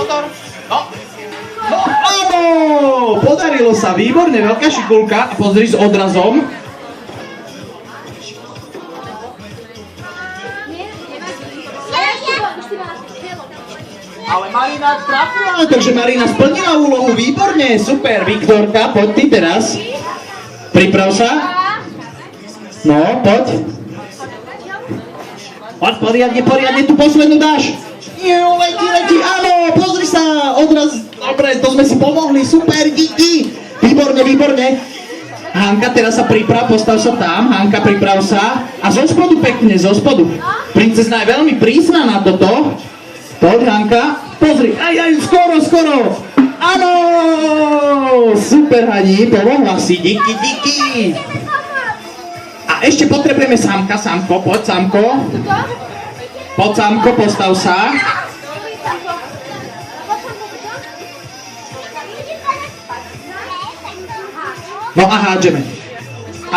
pozor. No. No, áno, podarilo sa, výborne, veľká šikulka. A pozri s odrazom. Ale Marina trafila, takže Marina splnila úlohu, výborne, super. Viktorka, poď ty teraz. Priprav sa. No, poď. Poď, poriadne, tú poslednú dáš. Letí, áno, pozri sa, odraz, dobre, to sme si pomohli, super, díky. Výborne. Hanka, teraz sa priprav, postav sa tam, Hanka, priprav sa. A zo spodu pekne, zo spodu. Princezna je veľmi prísna na toto. Poď, Hanka, pozri, aj, skoro. Áno, super, Hani, pomohla si, díky. A ešte potrebujeme Samko, poď, Samko. Poď, Samko, postav sa. No a hádžeme.